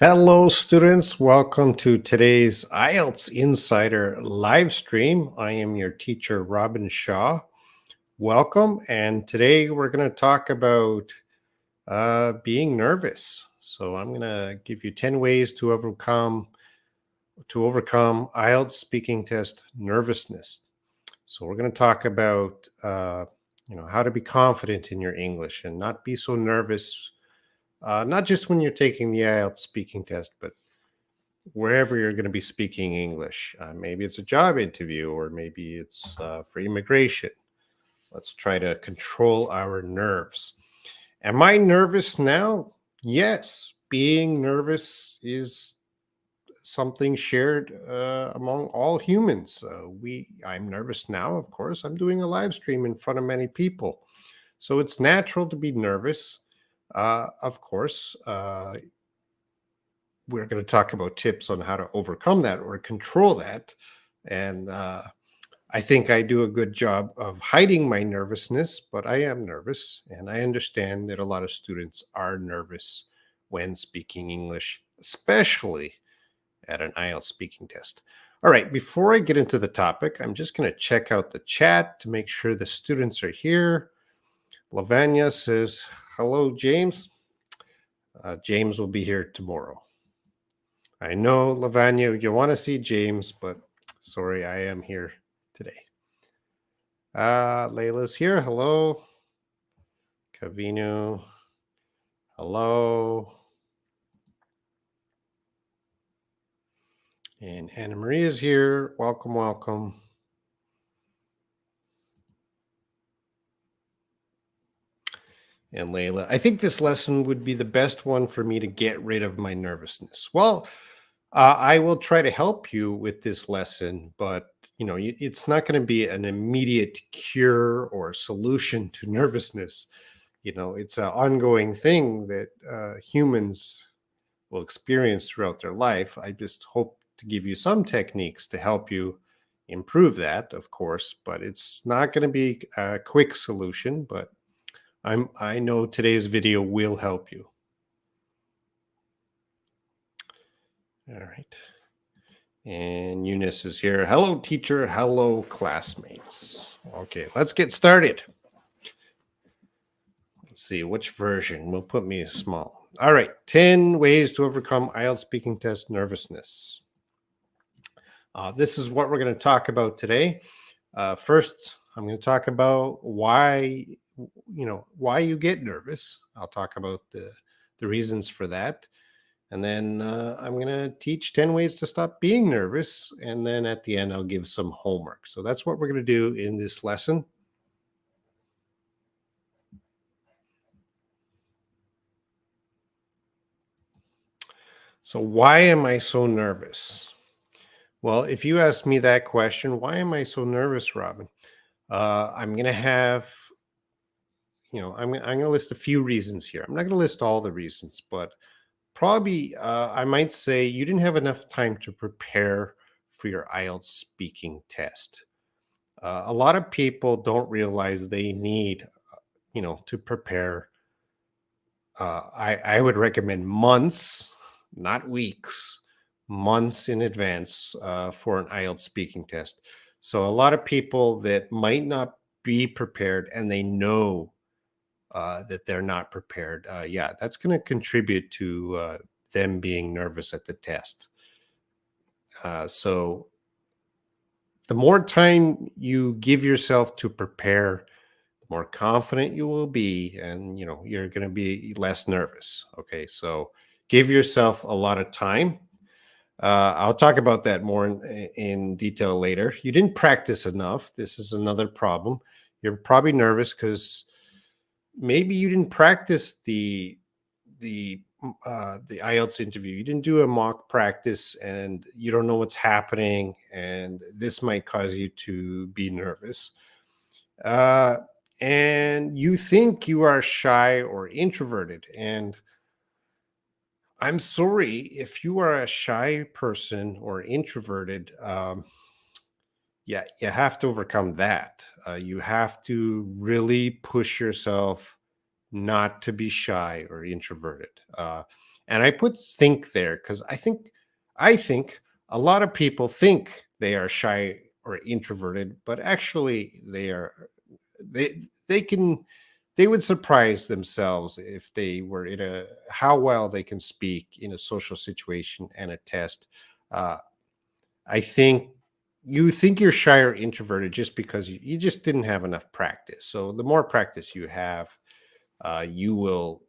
Hello, students. Welcome to today's Ielts Insider live stream. I am your teacher, Robin Shaw. Welcome. And today we're going to talk about being nervous. So I'm going to give you 10 ways to overcome Ielts speaking test nervousness. So we're going to talk about how to be confident in your English and not be so nervous. Not just when you're taking the IELTS speaking test, but wherever you're going to be speaking English. Maybe it's a job interview, or maybe it's for immigration. Let's try to control our nerves. Am I nervous now? Yes, being nervous is something shared among all humans. I'm nervous now, of course. I'm doing a live stream in front of many people, so it's natural to be nervous. Of course, we're going to talk about tips on how to overcome that or control that. And I think I do a good job of hiding my nervousness, but I am nervous. And I understand that a lot of students are nervous when speaking English, especially at an IELTS speaking test. All right, before I get into the topic, I'm just going to check out the chat to make sure the students are here. Lavanya says, hello, James. James will be here tomorrow. I know, Lavanya, you want to see James, but sorry, I am here today. Layla's here. Hello. Kavinu. Hello. And Anna Marie is here. Welcome, welcome. And Layla, I think this lesson would be the best one for me to get rid of my nervousness. Well, I will try to help you with this lesson, but it's not going to be an immediate cure or solution to nervousness. It's an ongoing thing that humans will experience throughout their life. I just hope to give you some techniques to help you improve that, of course, but it's not going to be a quick solution, but I know today's video will help you. All right. And Eunice is here. Hello, teacher. Hello, classmates. Okay, let's get started. Let's see which version. We'll put me small. All right, 10 ways to overcome IELTS speaking test nervousness. This is what we're going to talk about today. First, I'm going to talk about why you get nervous. I'll talk about the reasons for that. And then I'm going to teach 10 ways to stop being nervous. And then at the end, I'll give some homework. So that's what we're going to do in this lesson. So why am I so nervous? Well, if you ask me that question, why am I so nervous, Robin? I'm going to have, I'm going to list a few reasons here. I'm not going to list all the reasons, but probably I might say you didn't have enough time to prepare for your IELTS speaking test. A lot of people don't realize they need, to prepare. I would recommend months, not weeks, months in advance for an IELTS speaking test. So a lot of people that might not be prepared and they know that they're not prepared, that's going to contribute to them being nervous at the test. So the more time you give yourself to prepare, the more confident you will be, and you're going to be less nervous. Okay, so give yourself a lot of time. I'll talk about that more in detail later. You didn't practice enough. This is another problem. You're probably nervous because maybe you didn't practice the IELTS interview. You didn't do a mock practice, and you don't know what's happening, and this might cause you to be nervous. And you think you are shy or introverted, and I'm sorry if you are a shy person or introverted. You have to overcome that. You have to really push yourself not to be shy or introverted. And I put think there because I think a lot of people think they are shy or introverted, but actually they can they would surprise themselves if they were in a how well they can speak in a social situation and a test. Uh, I think you think you're shy or introverted just because you just didn't have enough practice. So the more practice you have, you will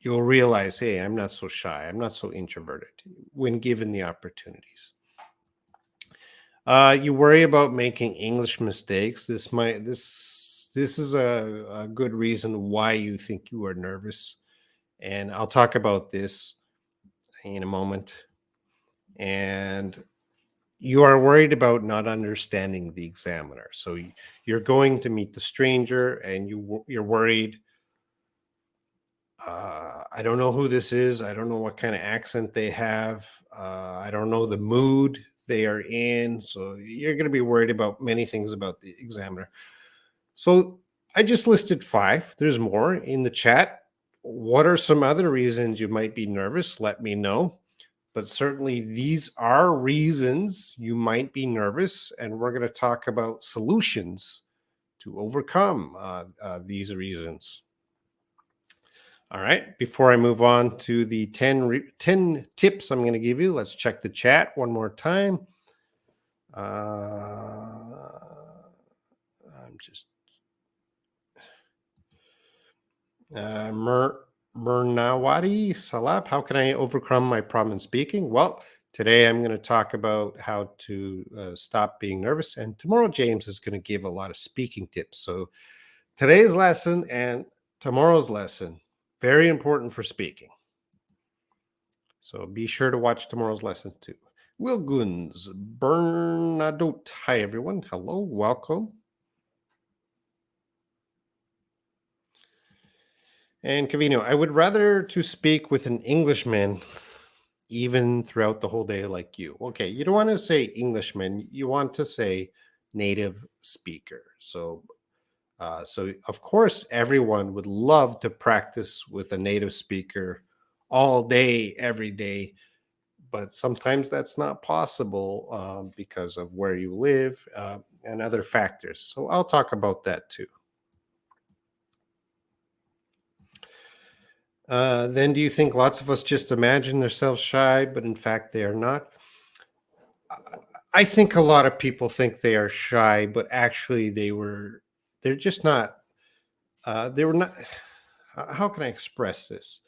you'll realize, hey, I'm not so shy, I'm not so introverted when given the opportunities. You worry about making English mistakes. This is a good reason why you think you are nervous, and I'll talk about this in a moment. And you are worried about not understanding the examiner, so you're going to meet the stranger, and you're worried. I don't know who this is. I don't know what kind of accent they have. I don't know the mood they are in. So you're going to be worried about many things about the examiner. So I just listed five. There's more in the chat. What are some other reasons you might be nervous? Let me know. But certainly these are reasons you might be nervous. And we're going to talk about solutions to overcome these reasons. All right. Before I move on to the 10 tips I'm going to give you, let's check the chat one more time. I'm just Murnawati Salab. How can I overcome my problem in speaking? Well, today I'm going to talk about how to stop being nervous. And tomorrow, James is going to give a lot of speaking tips. So today's lesson and tomorrow's lesson, very important for speaking. So be sure to watch tomorrow's lesson too. Will Guns, Bernadotte. Hi, everyone. Hello. Welcome. And Cavino, I would rather to speak with an Englishman even throughout the whole day like you. Okay, you don't want to say Englishman. You want to say native speaker. So of course, everyone would love to practice with a native speaker all day, every day. But sometimes that's not possible because of where you live and other factors. So I'll talk about that too. Then, do you think lots of us just imagine themselves shy, but in fact they are not? I think a lot of people think they are shy, but actually they're just not. They were not. How can I express this?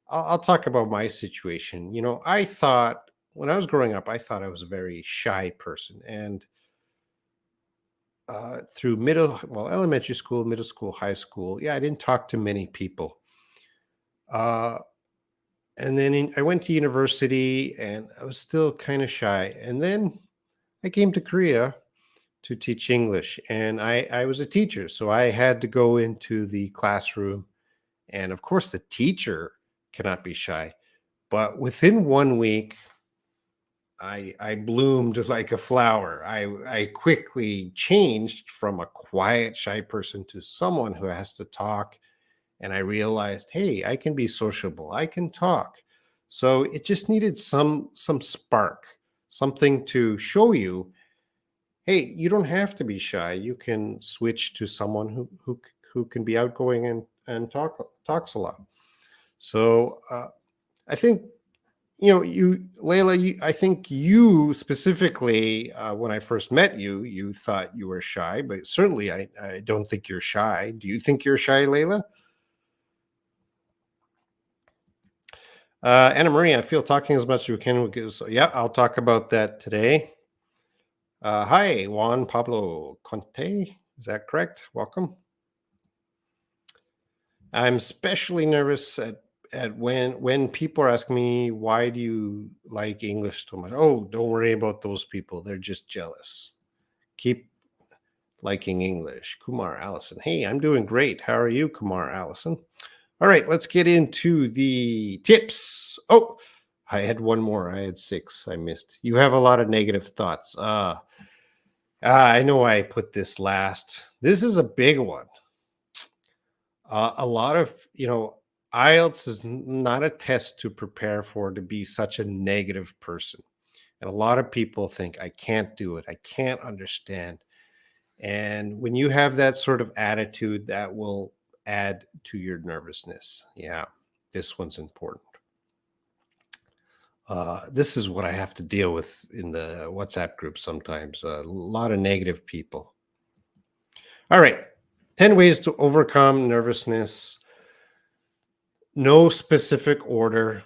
I'll talk about my situation. I thought when I was growing up, I thought I was a very shy person. And through elementary school, middle school, high school, yeah, I didn't talk to many people. Uh, and then I went to university and I was still kind of shy. And then I came to Korea to teach English, and I was a teacher. So I had to go into the classroom. And of course, the teacher cannot be shy. But within 1 week, I bloomed like a flower. I quickly changed from a quiet, shy person to someone who has to talk. And I realized, hey, I can be sociable. I can talk. So it just needed some spark, something to show you, hey, you don't have to be shy. You can switch to someone who can be outgoing and talks a lot. So I think you, Layla, I think you specifically, when I first met you, you thought you were shy, but certainly I don't think you're shy. Do you think you're shy, Layla? Anna Marie, I feel talking as much as you can. So, yeah, I'll talk about that today. Hi, Juan Pablo Conte. Is that correct? Welcome. I'm especially nervous at when people are asking me, why do you like English so much? Oh, don't worry about those people. They're just jealous. Keep liking English. Kumar Allison. Hey, I'm doing great. How are you, Kumar Allison? All right, let's get into the tips. Oh, I had one more. I had six. I missed. You have a lot of negative thoughts. I know I put this last. This is a big one. A lot of, IELTS is not a test to prepare for to be such a negative person. And a lot of people think, I can't do it. I can't understand. And when you have that sort of attitude, that will add to your nervousness. Yeah, this one's important. This is what I have to deal with in the WhatsApp group sometimes. A lot of negative people. All right. 10 ways to overcome nervousness. No specific order.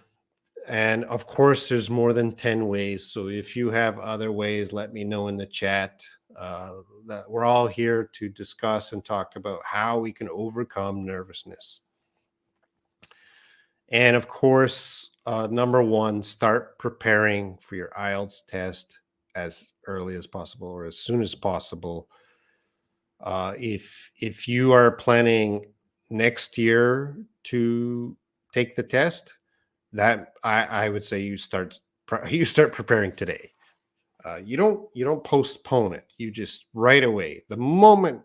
And of course, there's more than 10 ways. So if you have other ways, let me know in the chat. That we're all here to discuss and talk about how we can overcome nervousness. And of course, number one, start preparing for your IELTS test as early as possible or as soon as possible. If you are planning next year to take the test, that I would say you start preparing today. You don't postpone it. You just right away. The moment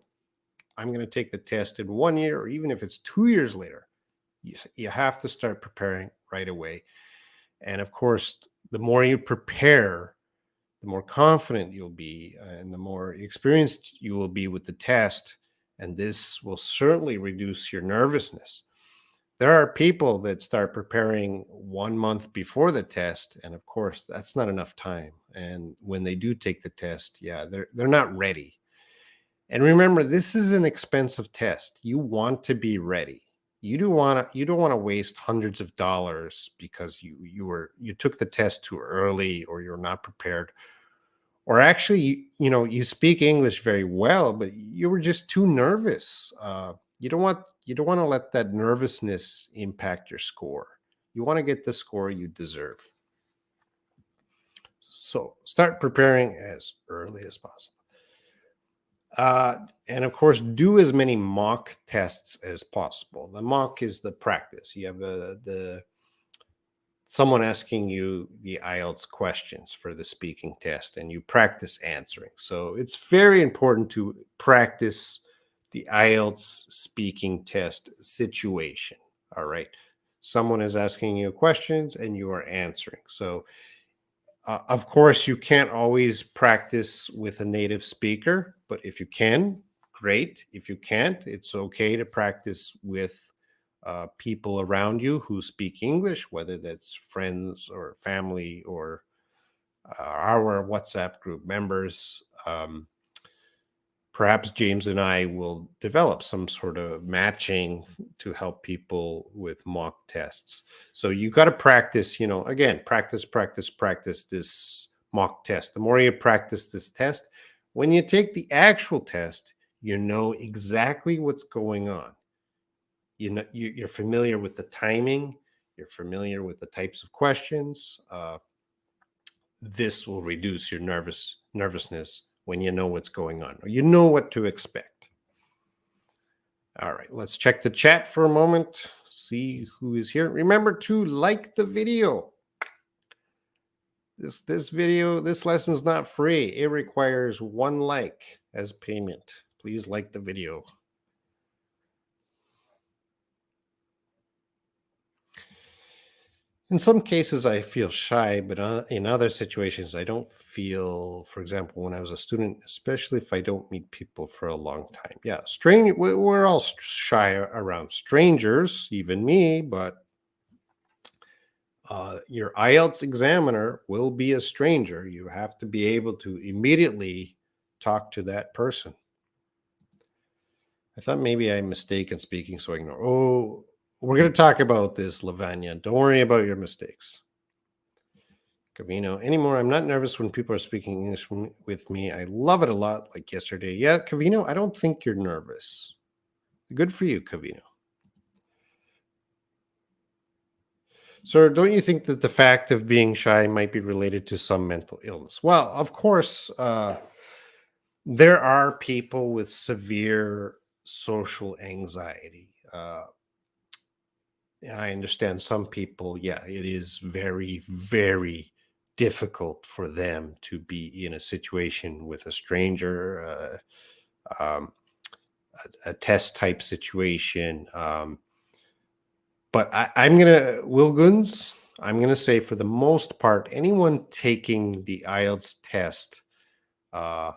I'm going to take the test in 1 year, or even if it's 2 years later, you have to start preparing right away. And of course, the more you prepare, the more confident you'll be, and the more experienced you will be with the test. And this will certainly reduce your nervousness. There are people that start preparing 1 month before the test, and of course, that's not enough time. And when they do take the test, yeah, they're not ready. And remember, this is an expensive test. You want to be ready. You don't want to waste hundreds of dollars because you took the test too early, or you're not prepared, or actually you speak English very well, but you were just too nervous. You don't want to let that nervousness impact your score. You want to get the score you deserve. So start preparing as early as possible. And of course, do as many mock tests as possible. The mock is the practice. You have the someone asking you the IELTS questions for the speaking test, and you practice answering. So it's very important to practice the IELTS speaking test situation. All right. Someone is asking you questions and you are answering. So, of course, you can't always practice with a native speaker, but if you can, great. If you can't, it's okay to practice with people around you who speak English, whether that's friends or family or our WhatsApp group members. Perhaps James and I will develop some sort of matching to help people with mock tests. So you got to practice, again, practice this mock test. The more you practice this test, when you take the actual test, you know exactly what's going on. You're familiar with the timing, you're familiar with the types of questions. This will reduce your nervousness when you know what's going on, or you know what to expect. All right, let's check the chat for a moment, see who is here. Remember to like the video. This lesson is not free. It requires 1 like as payment. Please like the video. In some cases, I feel shy, but in other situations, I don't feel, for example, when I was a student, especially if I don't meet people for a long time. Yeah, we're all shy around strangers, even me, but your IELTS examiner will be a stranger. You have to be able to immediately talk to that person. I thought maybe I'm mistaken speaking, so I ignore. Oh, we're going to talk about this, Lavanya. Don't worry about your mistakes. Cavino, anymore. I'm not nervous when people are speaking English with me. I love it a lot, like yesterday. Yeah, Cavino, I don't think you're nervous. Good for you, Cavino. Sir, don't you think that the fact of being shy might be related to some mental illness? Well, of course, there are people with severe social anxiety. I understand some people, yeah, it is very, very difficult for them to be in a situation with a stranger, um, a test type situation. But I'm gonna Wilguns. I'm gonna say for the most part, anyone taking the IELTS test uh,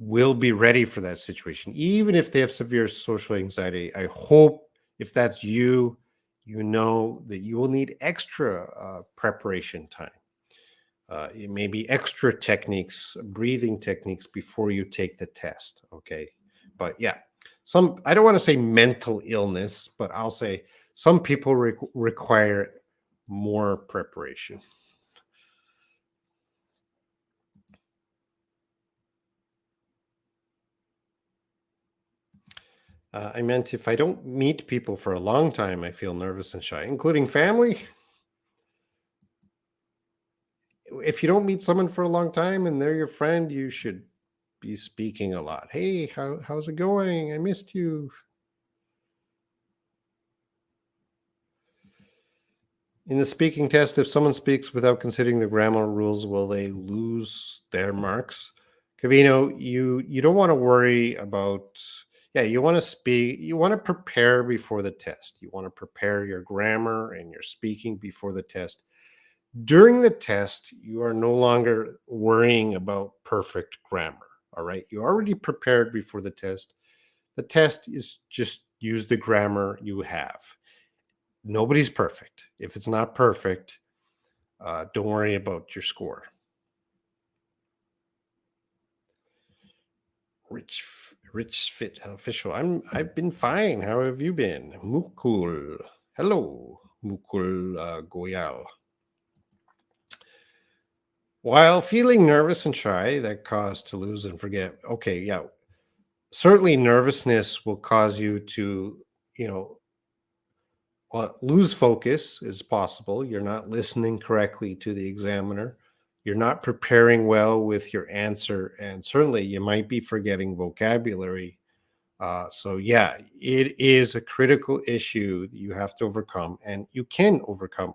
will be ready for that situation, even if they have severe social anxiety. I hope if that's you, you know that you will need extra preparation time. It may be extra techniques, breathing techniques before you take the test. Okay. But yeah, I don't want to say mental illness, but I'll say some people require more preparation. I meant if I don't meet people for a long time, I feel nervous and shy, including family. If you don't meet someone for a long time and they're your friend, you should be speaking a lot. Hey, how's it going? I missed you. In the speaking test, if someone speaks without considering the grammar rules, will they lose their marks? Cavino, you don't want to worry about. Yeah, you want to speak. You want to prepare before the test. You want to prepare your grammar and your speaking before the test. During the test, you are no longer worrying about perfect grammar. All right, you already prepared before the test. The test is just use the grammar you have. Nobody's perfect. If it's not perfect, don't worry about your score. Rich fit official. I've been fine. How have you been? Mukul. Hello, Mukul Goyal. While feeling nervous and shy, that cause to lose and forget. Okay, yeah. Certainly nervousness will cause you to, you know, lose focus is possible. You're not listening correctly to the examiner. You're not preparing well with your answer. And certainly you might be forgetting vocabulary. So, yeah, it is a critical issue that you have to overcome, and you can overcome.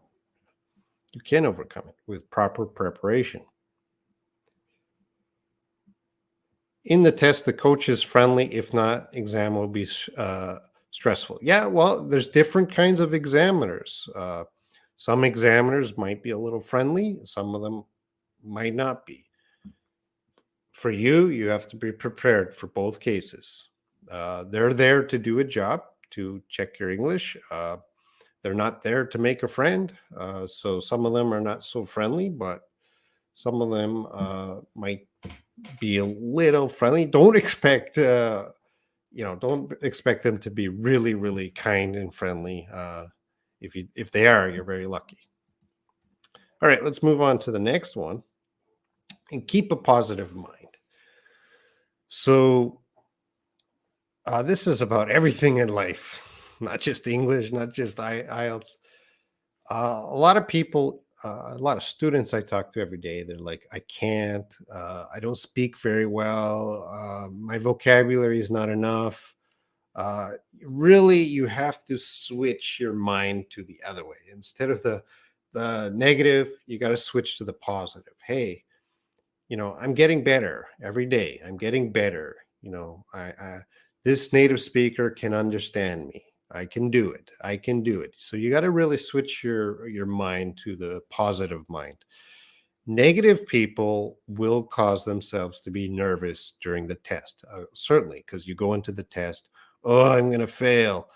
You can overcome it with proper preparation. In the test, the coach is friendly. If not, exam will be stressful. Yeah, well, there's different kinds of examiners. Some examiners might be a little friendly, some of them might not be. For you, you have to be prepared for both cases. They're there to do a job, to check your English. They're not there to make a friend. So some of them are not so friendly, but some of them might be a little friendly. Don't expect them to be really, really kind and friendly. If they are, you're very lucky. All right, let's move on to the next one and keep a positive mind. So this is about everything in life, not just English, not just IELTS. A lot of people, a lot of students I talk to every day, they're like, I can't, I don't speak very well. My vocabulary is not enough. Really, you have to switch your mind to the other way. Instead of the negative, you got to switch to the positive. Hey, I'm getting better every day. I'm getting better. I this native speaker can understand me. I can do it. I can do it. So you got to really switch your mind to the positive mind. Negative people will cause themselves to be nervous during the test, certainly, because you go into the test, oh, I'm going to fail.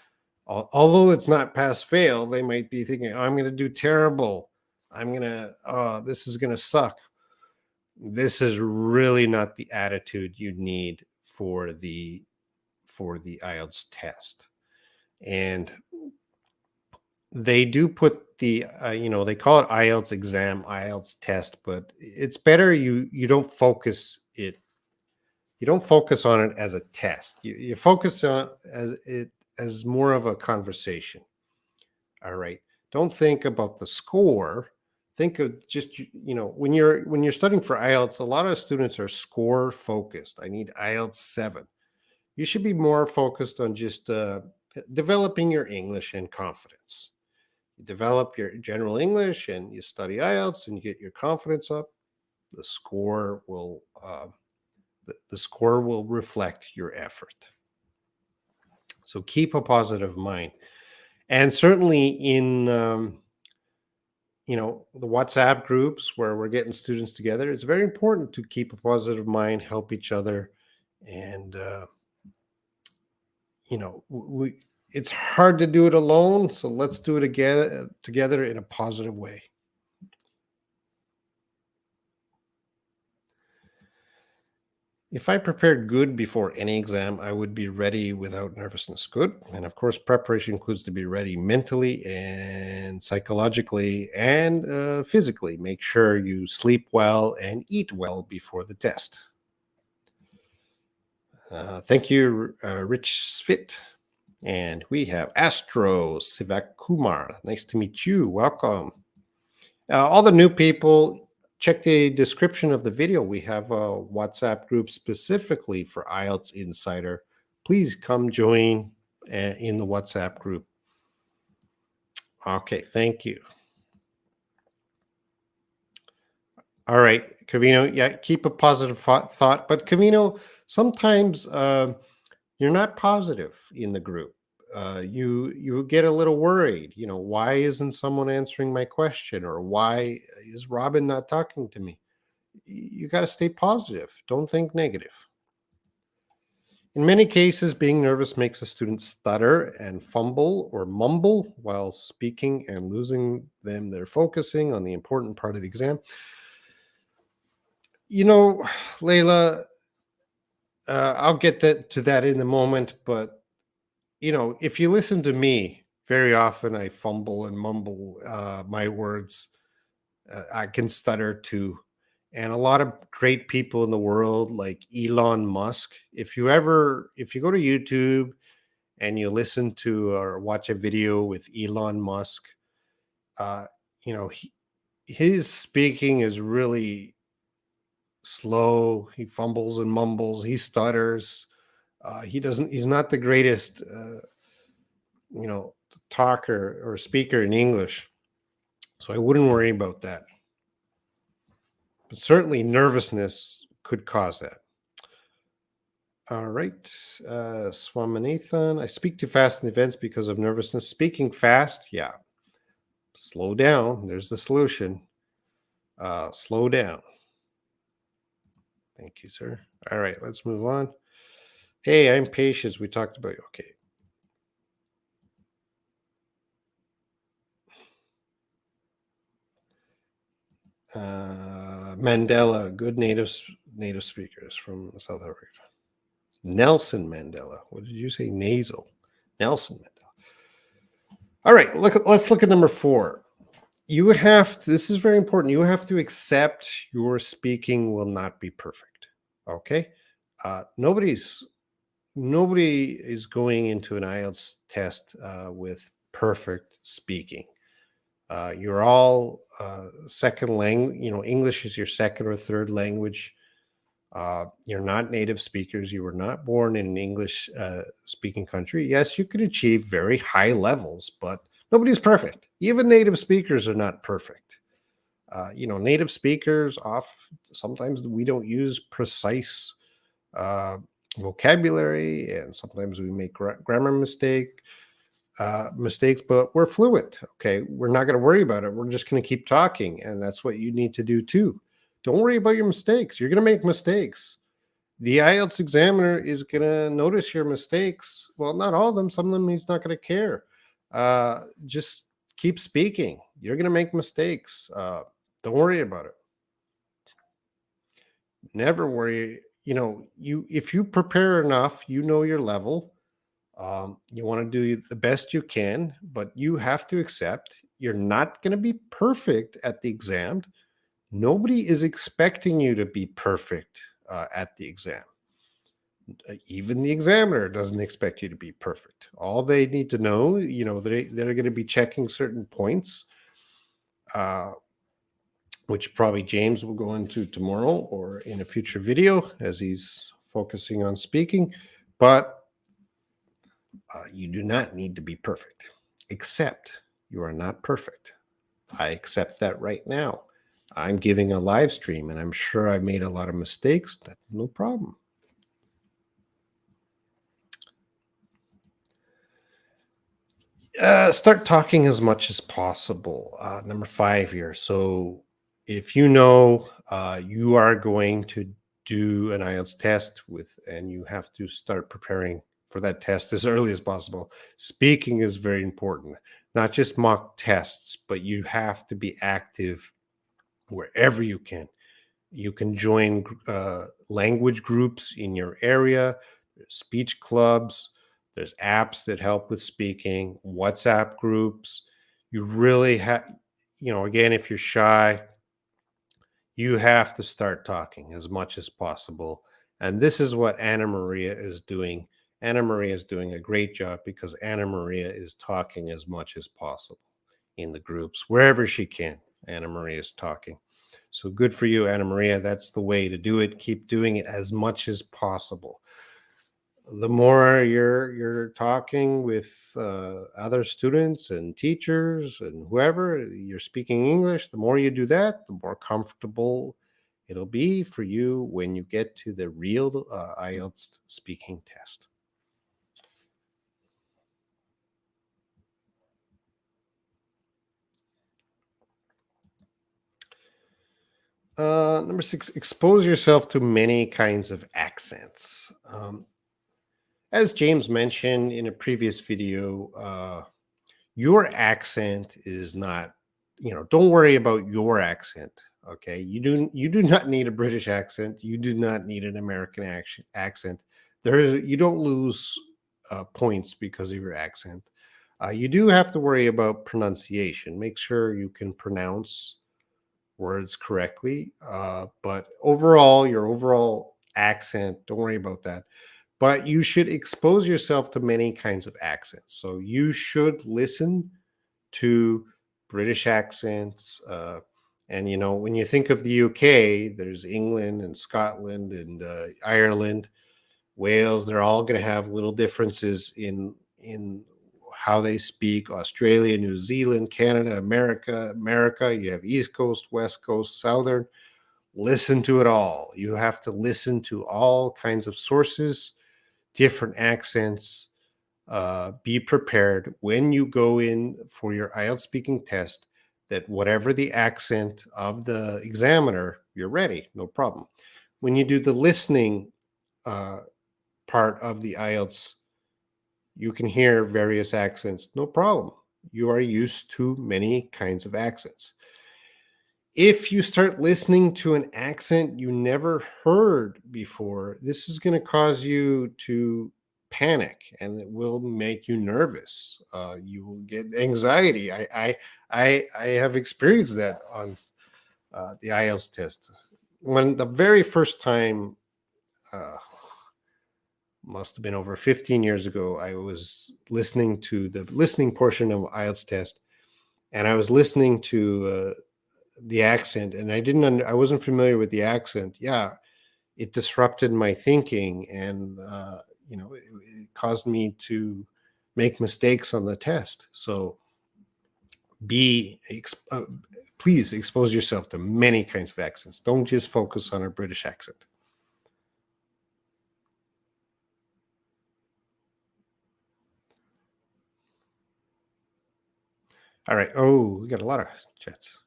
Although it's not pass fail, they might be thinking, oh, I'm going to do terrible. This is going to suck. This is really not the attitude you need for the IELTS test. And they do put they call it IELTS exam, IELTS test, but it's better you don't focus it. You don't focus on it as a test. You focus on it as more of a conversation. All right. Don't think about the score. Think of just when you're studying for IELTS, a lot of students are score focused. I need IELTS 7. You should be more focused on just developing your English and confidence. You develop your general English and you study IELTS and you get your confidence up. The score will the score will reflect your effort. So keep a positive mind. And certainly in the WhatsApp groups where we're getting students together, it's very important to keep a positive mind, help each other, and we it's hard to do it alone, so let's do it again together in a positive way. If I prepared good before any exam, I would be ready without nervousness. Good. And of course, preparation includes to be ready mentally and psychologically and physically. Make sure you sleep well and eat well before the test. Thank you, Rich Svit. And we have Astro Sivak Kumar. Nice to meet you. Welcome. All the new people, check the description of the video. We have a WhatsApp group specifically for Ielts Insider. Please come join in the WhatsApp group. Okay, thank you. All right, Cavino. Yeah, keep a positive thought. But Cavino, sometimes you're not positive in the group. You get a little worried. Why isn't someone answering my question, or why is Robin not talking to me? You got to stay positive. Don't think negative. In many cases, being nervous makes a student stutter and fumble or mumble while speaking and losing them their focusing on the important part of the exam. Layla, I'll get to that in a moment, but if you listen to me, very often I fumble and mumble my words. I can stutter too. And a lot of great people in the world, like Elon Musk. If you go to YouTube and you listen to or watch a video with Elon Musk, uh, you know, he, his speaking is really slow. He fumbles and mumbles. He stutters. He's not the greatest, you know, talker or speaker in English. So I wouldn't worry about that. But certainly nervousness could cause that. All right. Swaminathan, I speak too fast in events because of nervousness. Speaking fast, yeah. Slow down. There's the solution. Slow down. Thank you, sir. All right, let's move on. Hey, I'm Patience. We talked about, okay. Mandela, good native speakers from South Africa. Nelson Mandela. What did you say? Nasal. Nelson Mandela. All right, let's look at number 4. You have to, this is very important. You have to accept your speaking will not be perfect. Okay? Nobody is going into an IELTS test with perfect speaking. You're all second language. English is your second or third language. You're not native speakers. You were not born in an English speaking country. Yes, you could achieve very high levels, but nobody's perfect. Even native speakers are not perfect. Native speakers sometimes we don't use precise vocabulary, and sometimes we make grammar mistakes, but we're fluent. Okay, we're not going to worry about it. We're just going to keep talking, and that's what you need to do too. Don't worry about your mistakes. You're going to make mistakes. The IELTS examiner is going to notice your mistakes. Well, not all of them. Some of them he's not going to care. Just keep speaking. You're going to make mistakes. Don't worry about it. Never worry. If you prepare enough, your level. You want to do the best you can, but you have to accept you're not going to be perfect at the exam. Nobody is expecting you to be perfect at the exam. Even the examiner doesn't expect you to be perfect. All they need to know, they're going to be checking certain points, which probably James will go into tomorrow or in a future video as he's focusing on speaking. But you do not need to be perfect, except you are not perfect. I accept that right now. I'm giving a live stream, and I'm sure I made a lot of mistakes. That's no problem. Start talking as much as possible. Number five here. So, if you know you are going to do an IELTS test with, and you have to start preparing for that test as early as possible, speaking is very important. Not just mock tests, but you have to be active wherever you can. You can join language groups in your area, there's speech clubs, there's apps that help with speaking, WhatsApp groups. You really have, again, if you're shy, you have to start talking as much as possible. And this is what Anna Maria is doing. Anna Maria is doing a great job because Anna Maria is talking as much as possible in the groups, wherever she can. Anna Maria is talking. So good for you, Anna Maria. That's the way to do it. Keep doing it as much as possible. The more you're talking with other students and teachers and whoever you're speaking English, the more you do that, the more comfortable it'll be for you when you get to the real IELTS speaking test. Number six, expose yourself to many kinds of accents. As James mentioned in a previous video, your accent is not, don't worry about your accent. Okay, you do not need a British accent. You do not need an American accent. You don't lose points because of your accent. You do have to worry about pronunciation. Make sure you can pronounce words correctly. But overall, your overall accent, don't worry about that. But you should expose yourself to many kinds of accents. So you should listen to British accents. And, when you think of the UK, there's England and Scotland and Ireland, Wales. They're all going to have little differences in how they speak. Australia, New Zealand, Canada, America. You have East Coast, West Coast, Southern. Listen to it all. You have to listen to all kinds of sources, different accents. Be prepared when you go in for your IELTS speaking test that whatever the accent of the examiner, you're ready, no problem. When you do the listening uh, part of the IELTS, you can hear various accents, no problem. You are used to many kinds of accents. If you start listening to an accent you never heard before, this is going to cause you to panic and it will make you nervous. You will get anxiety. I have experienced that on the IELTS test. When the very first time, uh, must have been over 15 years ago, I was listening to the listening portion of IELTS test, and I was listening to the accent, and I wasn't familiar with the accent. Yeah, it disrupted my thinking, and it caused me to make mistakes on the test. So be please expose yourself to many kinds of accents. Don't just focus on a British accent. All right. Oh, we got a lot of chats.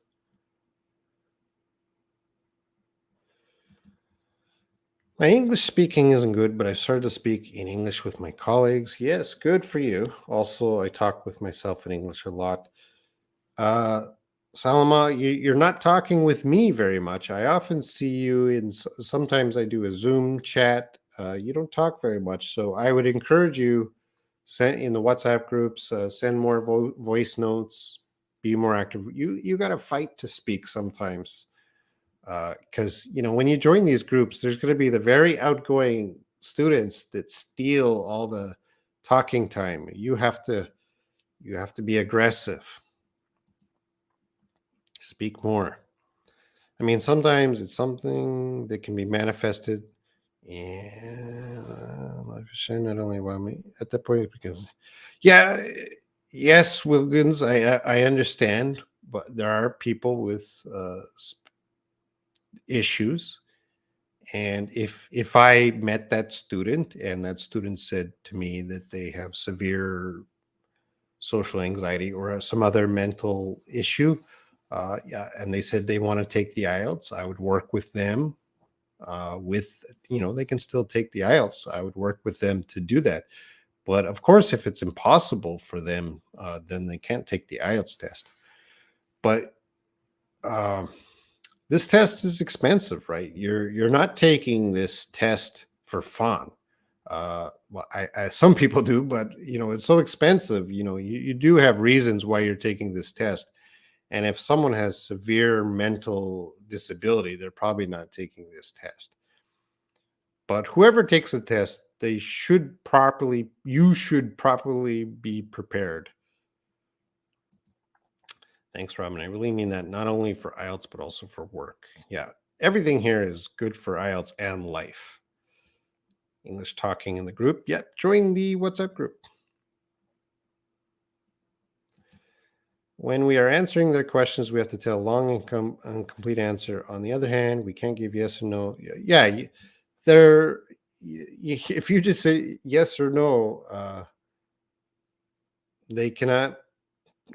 My English speaking isn't good, but I started to speak in English with my colleagues. Yes, good for you. Also, I talk with myself in English a lot. Uh, Salama, you're not talking with me very much. I often see you sometimes I do a Zoom chat. You don't talk very much. So I would encourage you, send in the WhatsApp groups, send more voice notes, be more active. You got to fight to speak sometimes. Because when you join these groups, there's going to be the very outgoing students that steal all the talking time. You have to be aggressive, speak more. I mean, sometimes it's something that can be manifested, and life is shame not only about me at that point because, yeah, yes, Wilkins, I understand, but there are people with issues. And if I met that student and that student said to me that they have severe social anxiety or some other mental issue, yeah, and they said they want to take the IELTS, I would work with them. With they can still take the IELTS. I would work with them to do that. But of course, if it's impossible for them, then they can't take the IELTS test. But um, this test is expensive, right? You're not taking this test for fun. Well, some people do, but it's so expensive. You do have reasons why you're taking this test. And if someone has severe mental disability, they're probably not taking this test. But whoever takes the test, you should properly be prepared. Thanks, Robin. I really mean that, not only for IELTS, but also for work. Yeah. Everything here is good for IELTS and life. English talking in the group. Yeah. Join the WhatsApp group. When we are answering their questions, we have to tell a long and complete answer. On the other hand, we can't give yes or no. Yeah. If you just say yes or no, they cannot,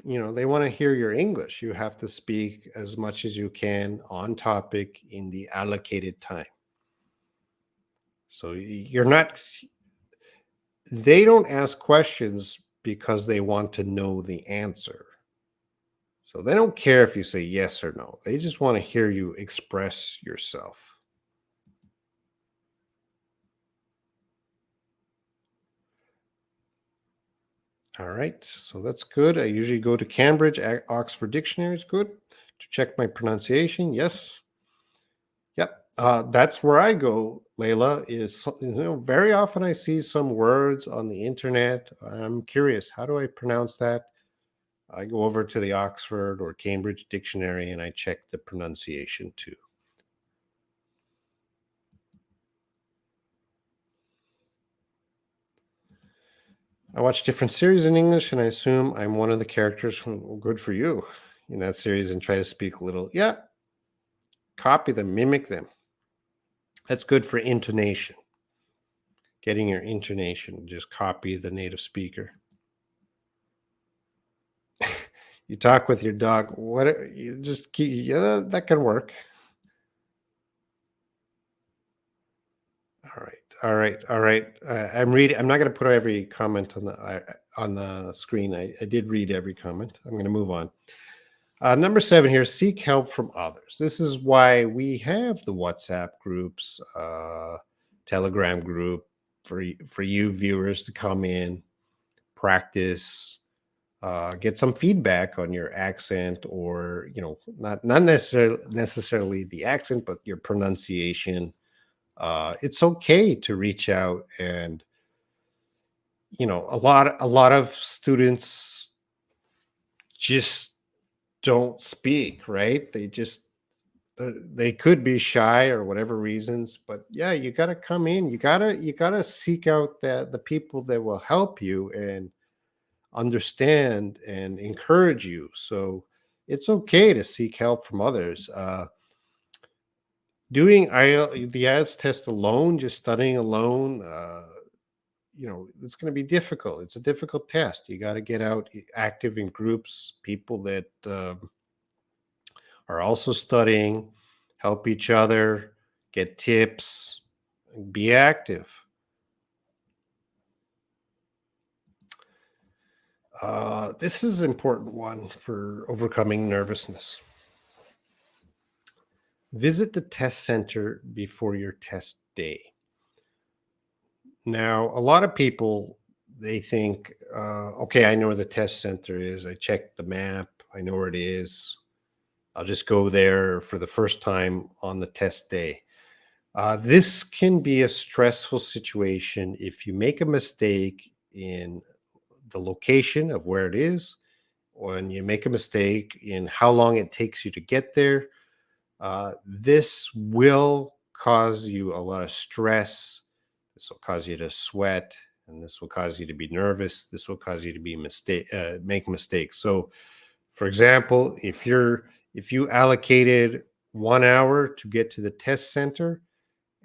they want to hear your English. You have to speak as much as you can on topic in the allocated time. So they don't ask questions because they want to know the answer. So they don't care if you say yes or no. They just want to hear you express yourself. All right, so that's good. I usually go to Cambridge, Oxford Dictionary is good. To check my pronunciation, yes. Yep, that's where I go, Layla. Very often I see some words on the internet. I'm curious, how do I pronounce that? I go over to the Oxford or Cambridge Dictionary and I check the pronunciation too. I watch different series in English and I assume I'm one of the characters. Well, good for you in that series, and try to speak a little. Yeah, copy them, mimic them. That's good for intonation. Getting your intonation, just copy the native speaker. You talk with your dog. What you just keep? Yeah, that can work. All right. I'm reading. I'm not going to put every comment on the screen. I did read every comment. I'm going to move on. Number 7 here: seek help from others. This is why we have the WhatsApp groups, Telegram group for you viewers to come in, practice, get some feedback on your accent, or not necessarily the accent, but your pronunciation. It's okay to reach out, and a lot of students just don't speak, right? They could be shy or whatever reasons, but yeah, you got to come in. You got to seek out the people that will help you and understand and encourage you. So it's okay to seek help from others. Doing the IELTS test alone, just studying alone, it's going to be difficult. It's a difficult test. You got to get out, active in groups, people that are also studying, help each other, get tips, be active. This is an important one for overcoming nervousness. Visit the test center before your test day. Now, a lot of people, they think, okay, I know where the test center is. I checked the map. I know where it is. I'll just go there for the first time on the test day. This can be a stressful situation if you make a mistake in the location of where it is, when you make a mistake in how long it takes you to get there. This will cause you a lot of stress. This will cause you to sweat, and this will cause you to be nervous. This will cause you to make mistakes. So, for example, if you allocated 1 hour to get to the test center,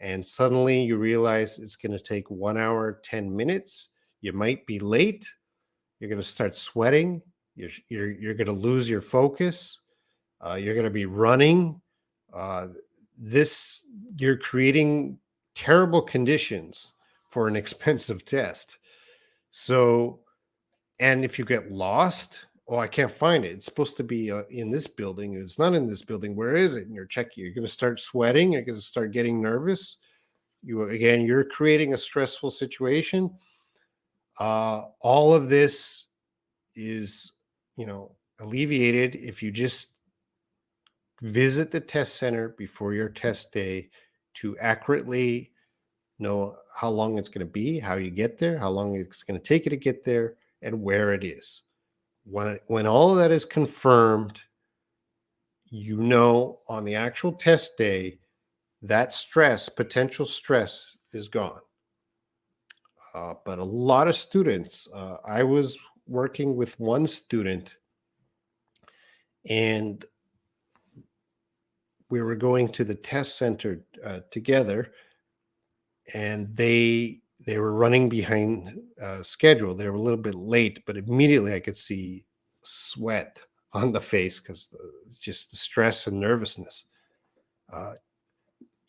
and suddenly you realize it's going to take 1 hour 10 minutes, you might be late. You're going to start sweating. You're going to lose your focus. You're going to be running. Uh, this you're creating terrible conditions for an expensive test. So, and if you get lost, oh, I can't find it. It's supposed to be in this building. It's not in this building. Where is it? And you're checking. You're going to start sweating. You're going to start getting nervous. You're creating a stressful situation. All of this is, alleviated if you just visit the test center before your test day to accurately know how long it's going to be, how you get there, how long it's going to take you to get there, and where it is. When all of that is confirmed, on the actual test day, that potential stress is gone. But a lot of students, I was working with one student, and we were going to the test center together, and they were running behind schedule. They were a little bit late, but immediately I could see sweat on the face because just the stress and nervousness. Uh,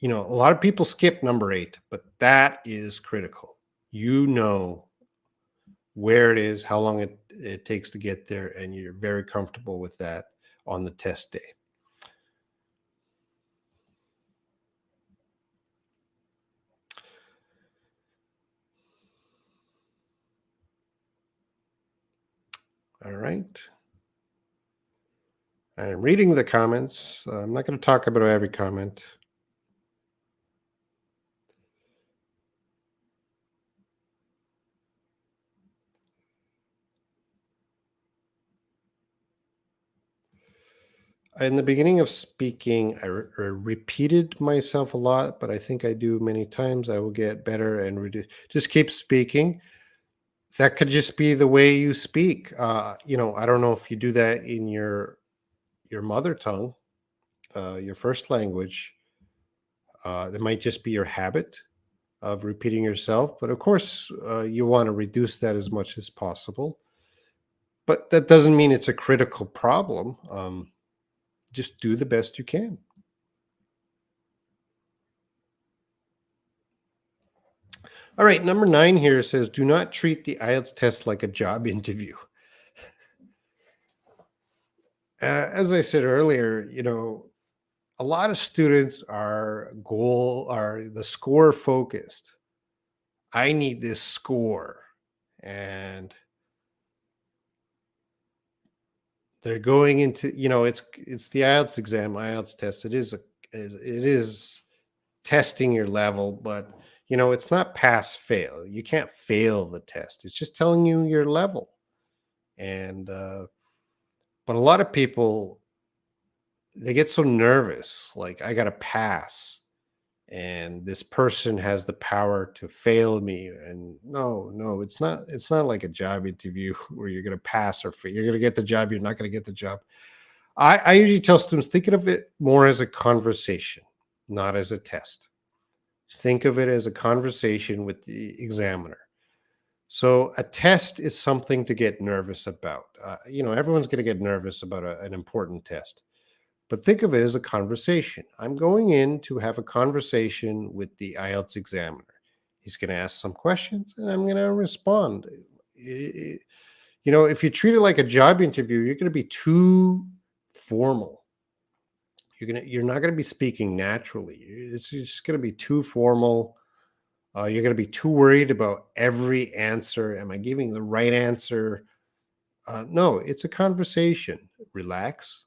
a lot of people skip number 8, but that is critical. Where it is, how long it takes to get there, and you're very comfortable with that on the test day. All right. I'm reading the comments. I'm not going to talk about every comment. In the beginning of speaking, I repeated myself a lot, but I think I do many times. I will get better and just keep speaking. That could just be the way you speak. I don't know if you do that in your mother tongue, your first language. That might just be your habit of repeating yourself, but of course, you want to reduce that as much as possible. But that doesn't mean it's a critical problem. Just do the best you can. All right, number 9 here says, do not treat the IELTS test like a job interview. As I said earlier, a lot of students are the score focused. I need this score, and they're going into, it's the IELTS exam, IELTS test. It is testing your level, but it's not pass fail. You can't fail the test. It's just telling you your level. And but a lot of people, they get so nervous, like, I got to pass, and this person has the power to fail me. And no, it's not like a job interview where you're going to pass or fail. You're going to get the job, you're not going to get the job. I usually tell students, think of it more as a conversation, not as a test. Think of it as a conversation with the examiner. So a test is something to get nervous about. Everyone's going to get nervous about an important test. But think of it as a conversation. I'm going in to have a conversation with the IELTS examiner. He's going to ask some questions, and I'm going to respond. If you treat it like a job interview, you're going to be too formal. You're not going to be speaking naturally. It's just going to be too formal. You're going to be too worried about every answer. Am I giving the right answer? No, it's a conversation. Relax,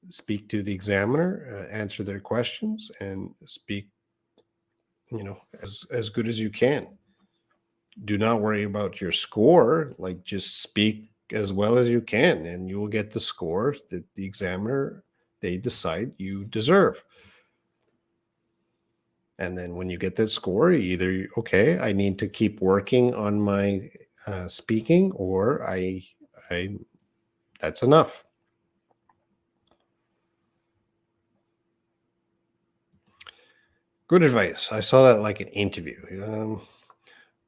speak to the examiner, answer their questions, and speak, as good as you can. Do not worry about your score. Like, just speak as well as you can, and you will get the score that the examiner, they decide you deserve. And then when you get that score, either, okay, I need to keep working on my speaking, or I that's enough. Good advice. I saw that like an interview.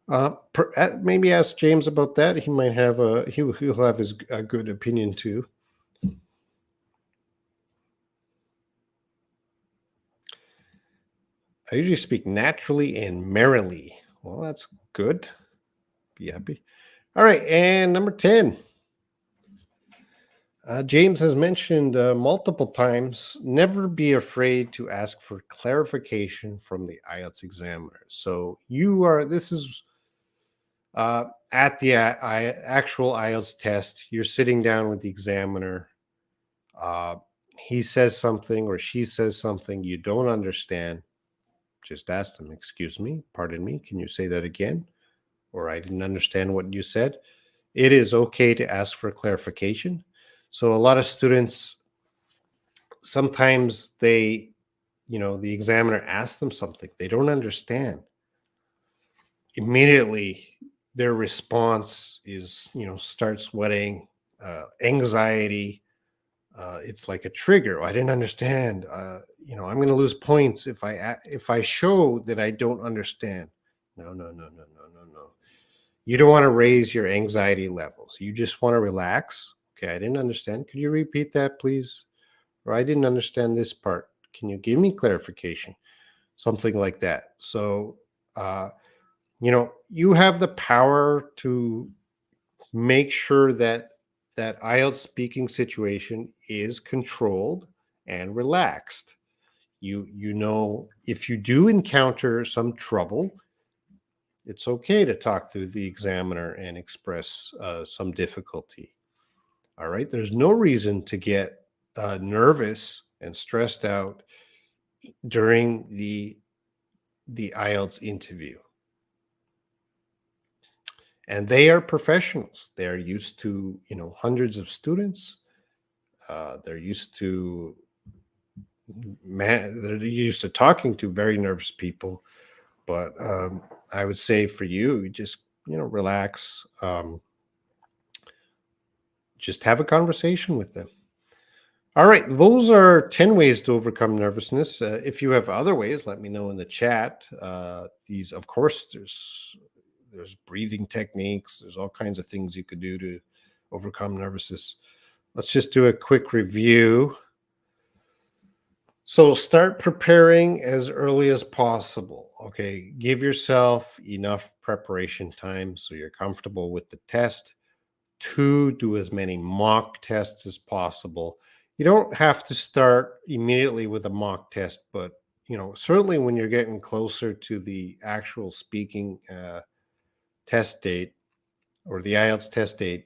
Maybe ask James about that. He might have he'll have his a good opinion too. I usually speak naturally and merrily. Well, that's good. Be happy. All right, and number 10. James has mentioned multiple times never be afraid to ask for clarification from the IELTS examiner. So this is at the actual IELTS test, you're sitting down with the examiner. Uh, he says something or she says something you don't understand. Just ask them, excuse me, pardon me, can you say that again? Or I didn't understand what you said. It is okay to ask for clarification. So a lot of students, sometimes the examiner asks them something they don't understand. Immediately, their response is, start sweating, anxiety. It's like a trigger. "Oh, I didn't understand. I'm going to lose points if I show that I don't understand." No, no, no, no, no, no, no. You don't want to raise your anxiety levels. You just want to relax. Okay, I didn't understand. Could you repeat that, please? Or I didn't understand this part. Can you give me clarification? Something like that. So, you have the power to make sure that that IELTS speaking situation is controlled and relaxed. If you do encounter some trouble, it's okay to talk to the examiner and express some difficulty. All right, there's no reason to get nervous and stressed out during the IELTS interview. And they are professionals. They're used to hundreds of students. They're used to they're used to talking to very nervous people. But I would say for you just relax. Just have a conversation with them. All right, those are 10 ways to overcome nervousness. If you have other ways, let me know in the chat. These, of course, there's breathing techniques. There's all kinds of things you could do to overcome nervousness. Let's just do a quick review. So start preparing as early as possible. Okay, give yourself enough preparation time so you're comfortable with the test. 2, do as many mock tests as possible. You don't have to start immediately with a mock test, but certainly when you're getting closer to the actual speaking test date or the IELTS test date,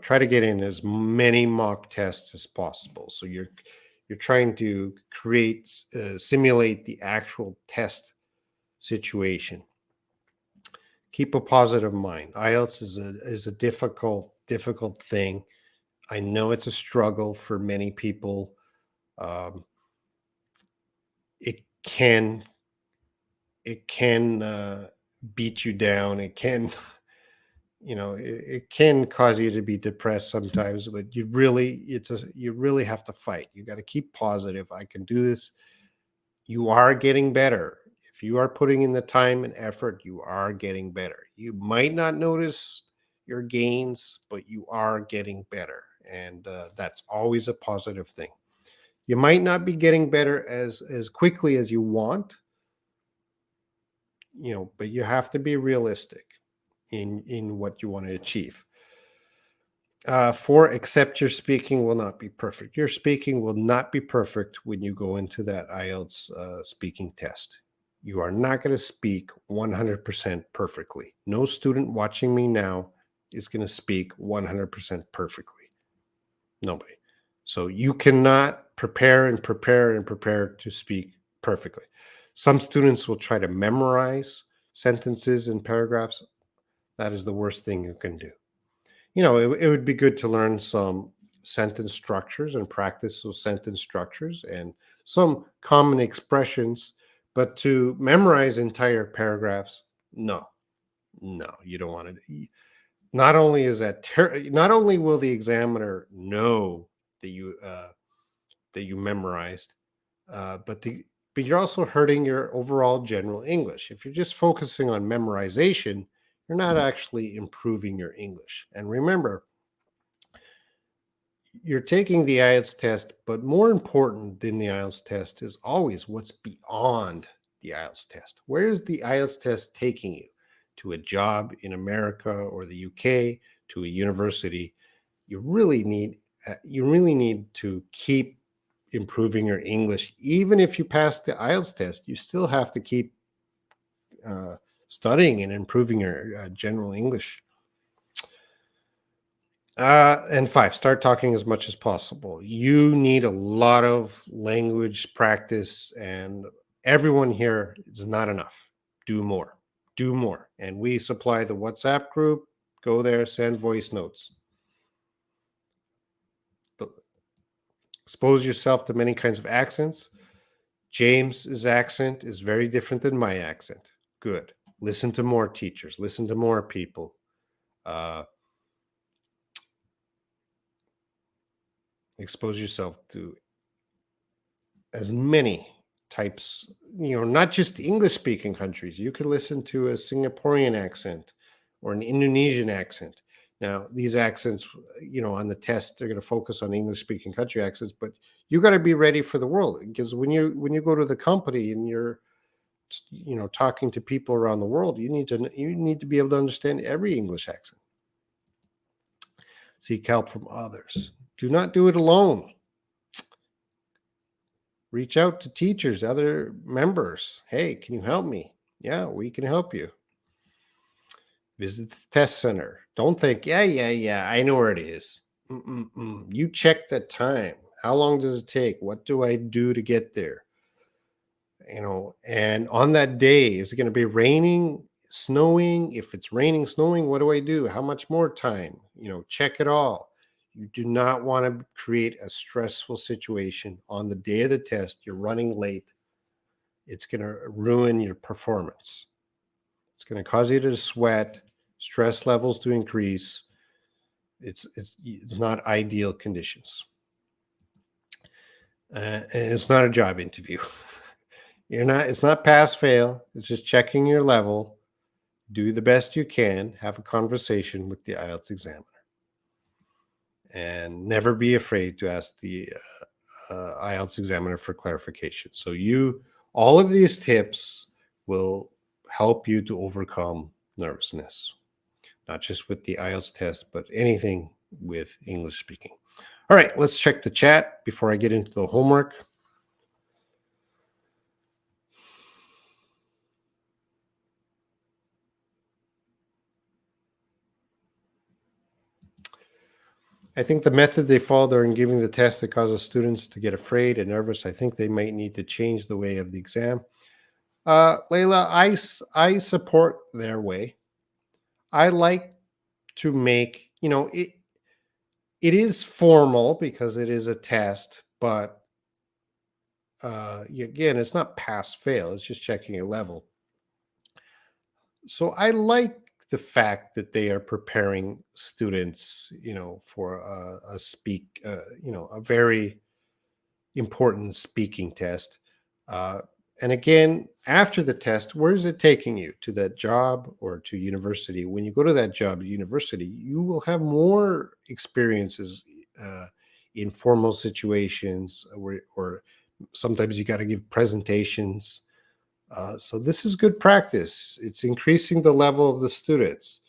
try to get in as many mock tests as possible. So you're trying to simulate the actual test situation. Keep a positive mind. IELTS is a difficult thing. I know it's a struggle for many people. Um, it can beat you down. It can it can cause you to be depressed sometimes. But you really have to fight. You got to keep positive. I can do this. You are getting better. If you are putting in the time and effort, you are getting better. You might not notice your gains, but you are getting better. And that's always a positive thing. You might not be getting better as quickly as you want, but you have to be realistic in what you want to achieve. 4, accept your speaking will not be perfect. Your speaking will not be perfect when you go into that IELTS speaking test. You are not going to speak 100% perfectly. No student watching me now is going to speak 100% perfectly. Nobody. So you cannot prepare and prepare and prepare to speak perfectly. Some students will try to memorize sentences and paragraphs. That is the worst thing you can do. It would be good to learn some sentence structures and practice those sentence structures and some common expressions, but to memorize entire paragraphs, no, you don't want to. Not only is that not only will the examiner know that you memorized, but but you're also hurting your overall general English. If you're just focusing on memorization, you're not actually improving your English. And remember, you're taking the IELTS test, but more important than the IELTS test is always what's beyond the IELTS test. Where is the IELTS test taking you? To a job in America or the UK, to a university? You really need to keep improving your English. Even if you pass the IELTS test, you still have to keep uh, studying and improving your general English. And five, start talking as much as possible. You need a lot of language practice, and everyone here is not enough. Do more. Do more. And we supply the WhatsApp group. Go there, send voice notes. Expose yourself to many kinds of accents. James's accent is very different than my accent. Good. Listen to more teachers, listen to more people. Uh, expose yourself to as many types, not just English speaking countries. You could listen to a Singaporean accent or an Indonesian accent. Now, these accents, on the test, they're going to focus on English speaking country accents, but you got to be ready for the world, because when you go to the company and you're talking to people around the world, you need to be able to understand every English accent. Seek help from others. Do not do it alone. Reach out to teachers, other members. Hey, can you help me? Yeah, we can help you. Visit the test center. Don't think, yeah, I know where it is. You check the time. How long does it take? What do I do to get there? And on that day, is it going to be raining, snowing? If it's raining, snowing, what do I do? How much more time? Check it all. You do not want to create a stressful situation on the day of the test. You're running late. It's going to ruin your performance. It's going to cause you to sweat, stress levels to increase. It's not ideal conditions. And it's not a job interview. It's not pass fail. It's just checking your level. Do the best you can. Have a conversation with the IELTS examiner. And never be afraid to ask the IELTS examiner for clarification. So all of these tips will help you to overcome nervousness, not just with the IELTS test, but anything with English speaking. All right, let's check the chat before I get into the homework. I think the method they follow during giving the test that causes students to get afraid and nervous, I think they might need to change the way of the exam. Layla, I support their way. I like to make, it is formal because it is a test, but again, it's not pass fail. It's just checking your level. So I like the fact that they are preparing students, for a very important speaking test. And again, after the test, where is it taking you? To that job or to university? When you go to that job at university, you will have more experiences in formal situations, or sometimes you got to give presentations. So this is good practice. It's increasing the level of the students.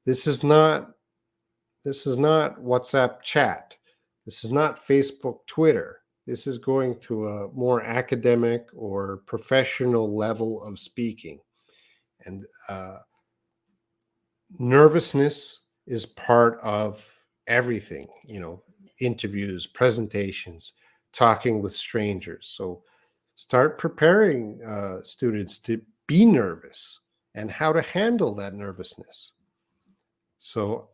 This is not WhatsApp chat. This is not Facebook, Twitter. This is going to a more academic or professional level of speaking. And nervousness is part of everything, interviews, presentations, talking with strangers. So start preparing students to be nervous and how to handle that nervousness. So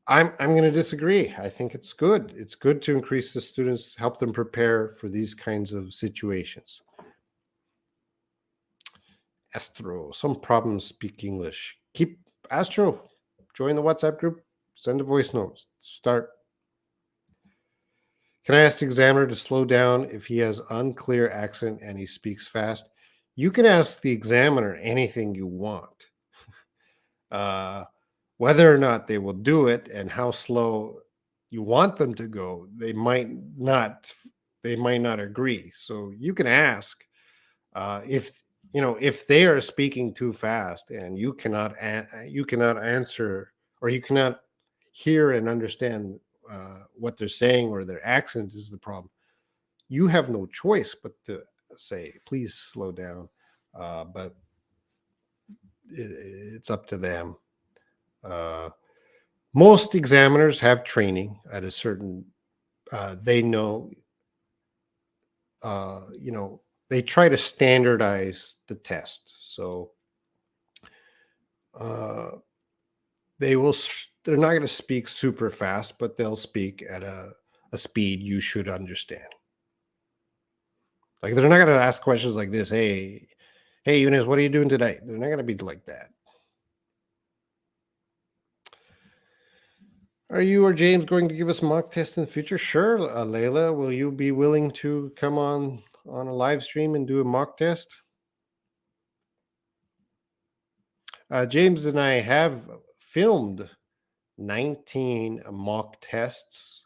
I'm going to disagree. I think it's good. It's good to increase the students, help them prepare for these kinds of situations. Astro, some problems speak English. Keep Astro, join the WhatsApp group, send a voice note, start Can I ask the examiner to slow down if he has unclear accent and he speaks fast? You can ask the examiner anything you want. Uh, Whether or not they will do it and how slow you want them to go, they might not agree. So you can ask if if they are speaking too fast and you cannot answer, or you cannot hear and understand what they're saying, or their accent is the problem. You have no choice but to say, please slow down. But it's up to them. Uh, Most examiners have training at a certain. They know. You know, they try to standardize the test. So uh, they're not going to speak super fast, but they'll speak at a speed you should understand. Like they're not going to ask questions like this. Hey, Eunice, what are you doing today? They're not going to be like that. Are you or James going to give us mock tests in the future? Sure, Layla. Will you be willing to come on a live stream and do a mock test? James and I have filmed 19 mock tests.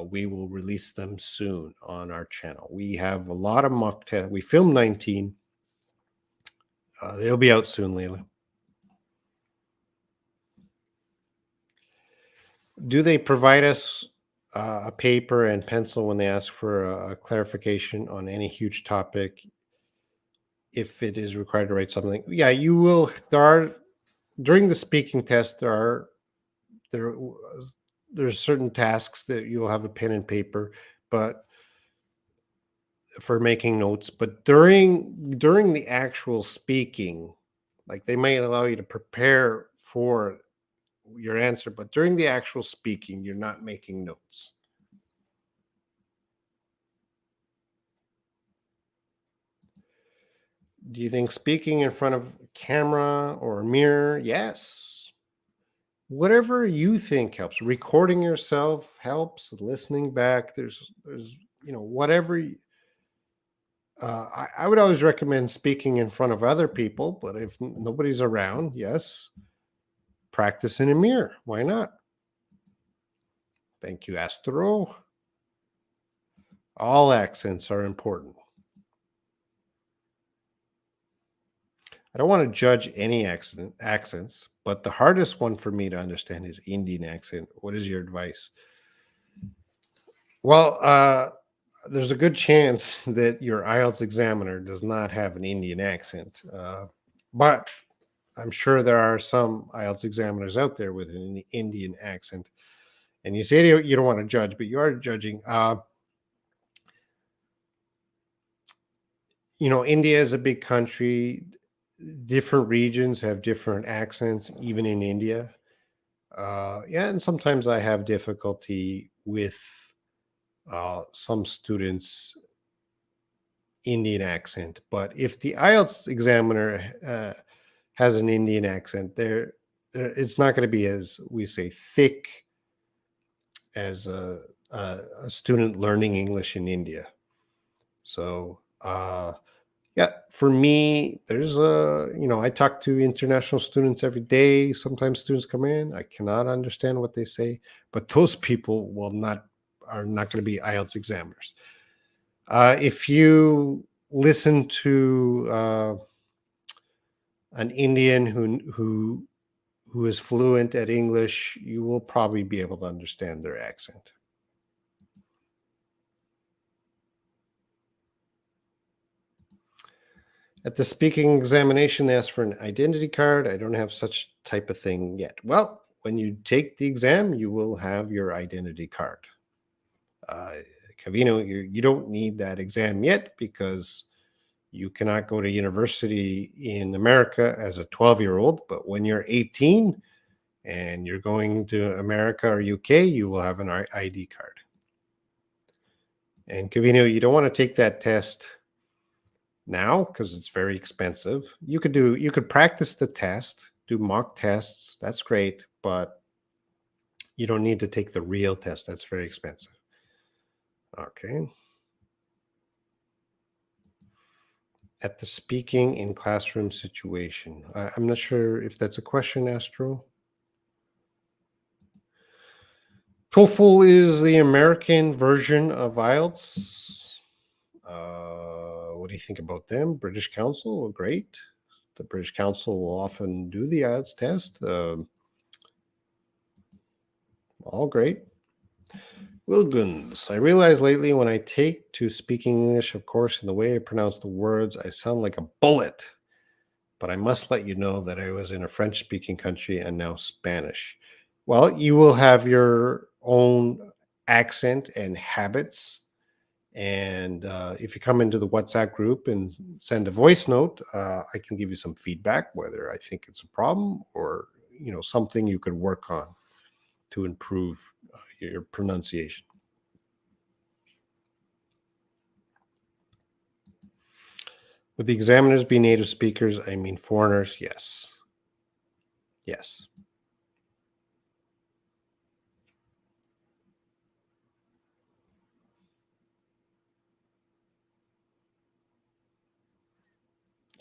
We will release them soon on our channel. We have a lot of mock tests. We filmed 19. They'll be out soon, Layla. Do they provide us a paper and pencil when they ask for a clarification on any huge topic? If it is required to write something, yeah, you will. During the speaking test, there there's certain tasks that you'll have a pen and paper, but for making notes. But during the actual speaking, like they might allow you to prepare for your answer, but during the actual speaking, you're not making notes. Do you think speaking in front of a camera or a mirror? Yes. Whatever you think helps. Recording yourself helps. Listening back. There's whatever. I would always recommend speaking in front of other people, but if nobody's around, yes, practice in a mirror. Why not? Thank you, Astro. All accents are important. I don't want to judge any accents, but the hardest one for me to understand is Indian accent. What is your advice? Well, there's a good chance that your IELTS examiner does not have an Indian accent, but I'm sure there are some IELTS examiners out there with an Indian accent. And you say you don't want to judge, but you are judging. India is a big country. Different regions have different accents, even in India. Yeah, and sometimes I have difficulty with some students' Indian accent. But if the IELTS examiner has an Indian accent, it's not going to be, as we say, thick as a student learning English in India. So, yeah, for me, I talk to international students every day. Sometimes students come in, I cannot understand what they say, but those people are not going to be IELTS examiners. If you listen to an Indian who is fluent at English, you will probably be able to understand their accent. At the speaking examination, they ask for an identity card. I don't have such type of thing yet. Well, when you take the exam, you will have your identity card. Cavino, you don't need that exam yet because you cannot go to university in America as a 12-year-old. But when you're 18 and you're going to America or UK, you will have an ID card. And Cavino, you don't want to take that test now because it's very expensive. You could practice the test, do mock tests. That's great, but you don't need to take the real test. That's very expensive. Okay. At the speaking in classroom situation. I'm not sure if that's a question, Astro. TOEFL is the American version of Ielts. What do you think about them? British Council, well, great. The British Council will often do the IELTS test. All great. Wilguns. I realize lately when I take to speaking English, of course, in the way I pronounce the words, I sound like a bullet. But I must let you know that I was in a French speaking country and now Spanish. Well, you will have your own accent and habits. And if you come into the WhatsApp group and send a voice note, I can give you some feedback, whether I think it's a problem or something you could work on to improve your pronunciation. Would the examiners be native speakers? I mean, foreigners? Yes. Yes.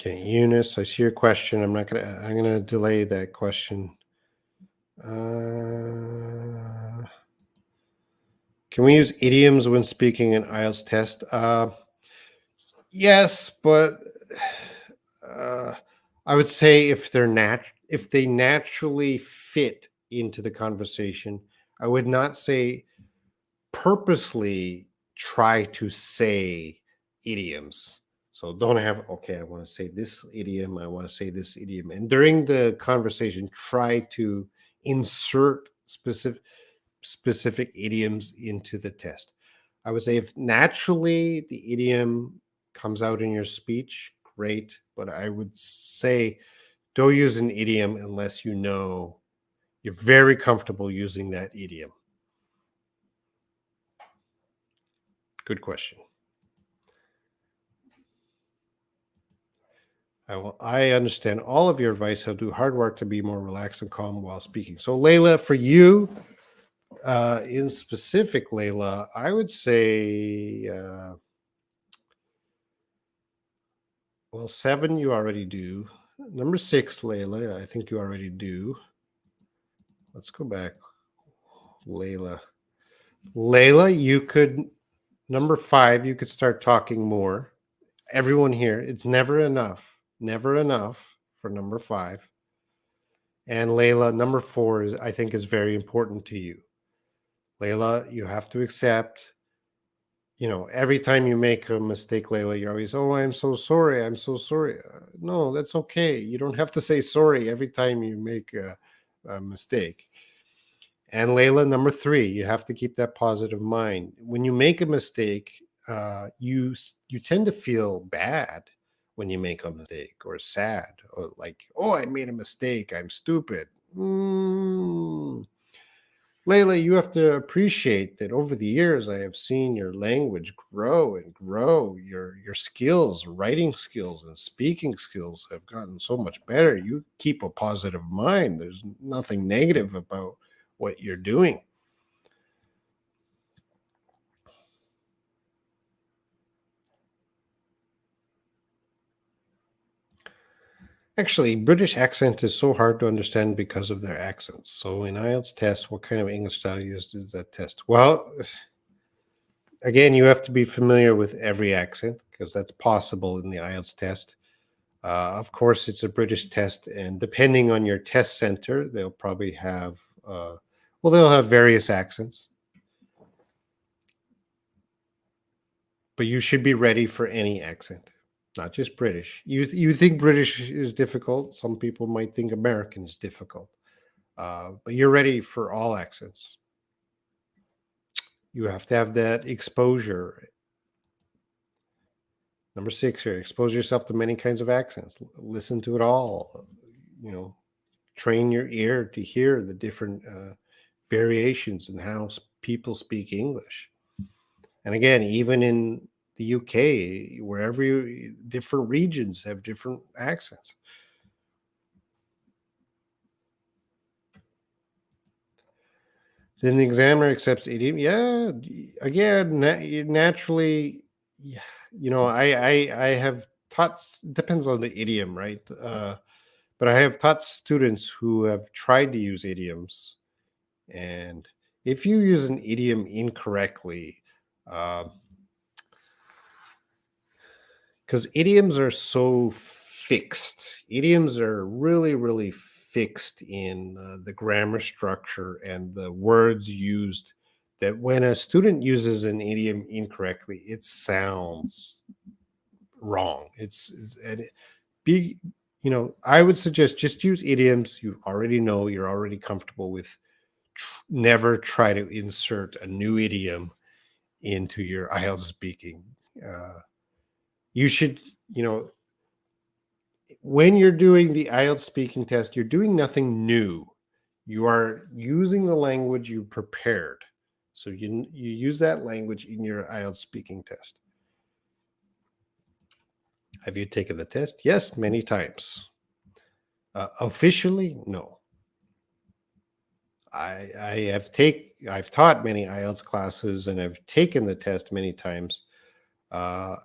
Okay, Eunice, I see your question. I'm gonna delay that question. Can we use idioms when speaking an IELTS test? Yes, but uh, I would say if they naturally fit into the conversation, I would not say purposely try to say idioms. So don't have, okay, I want to say this idiom, I want to say this idiom. And during the conversation, try to insert specific idioms into the test. I would say if naturally the idiom comes out in your speech, great. But I would say don't use an idiom unless you know you're very comfortable using that idiom. Good question. I understand all of your advice. I'll do hard work to be more relaxed and calm while speaking. So, Layla, for you, in specific, Layla, I would say, well, 7 you already do. Number 6, Layla, I think you already do. Let's go back. Layla. Layla, you could, number 5, you could start talking more. Everyone here, it's never enough for number 5. And Layla, number 4 is, I think, is very important to you. Layla, you have to accept, every time you make a mistake, Layla, you're always, oh, I'm so sorry. I'm so sorry. No, that's okay. You don't have to say sorry every time you make a mistake. And Layla, number 3, you have to keep that positive mind. When you make a mistake, you tend to feel bad when you make a mistake, or sad, or like, oh, I made a mistake. I'm stupid. Layla, you have to appreciate that over the years, I have seen your language grow and grow. Your skills, writing skills and speaking skills have gotten so much better. You keep a positive mind. There's nothing negative about what you're doing. Actually, British accent is so hard to understand because of their accents. So in IELTS test, what kind of English style used is that test? Well, again, you have to be familiar with every accent because that's possible in the IELTS test. Of course, it's a British test, and depending on your test center, they'll probably have, they'll have various accents. But you should be ready for any accent, not just British. You think British is difficult? Some people might think American is difficult, but you're ready for all accents. You have to have that exposure. Number 6 here: expose yourself to many kinds of accents. Listen to it all. You know, train your ear to hear the different variations in how people speak English. And again, even in the UK, wherever different regions have different accents. Then the examiner accepts idiom. Yeah, again, naturally, yeah, I have taught. Depends on the idiom, right? But I have taught students who have tried to use idioms, and if you use an idiom incorrectly, because idioms are so fixed, idioms are really, really fixed in the grammar structure and the words used. That when a student uses an idiom incorrectly, it sounds wrong. And be I would suggest just use idioms you already know, you're already comfortable with. Never try to insert a new idiom into your IELTS speaking. You should, you know, when you're doing the IELTS speaking test, you're doing nothing new. You are using the language you prepared. So you use that language in your IELTS speaking test. Have you taken the test? Yes, many times. Officially, no. I've taught many IELTS classes and I've taken the test many times. Uh,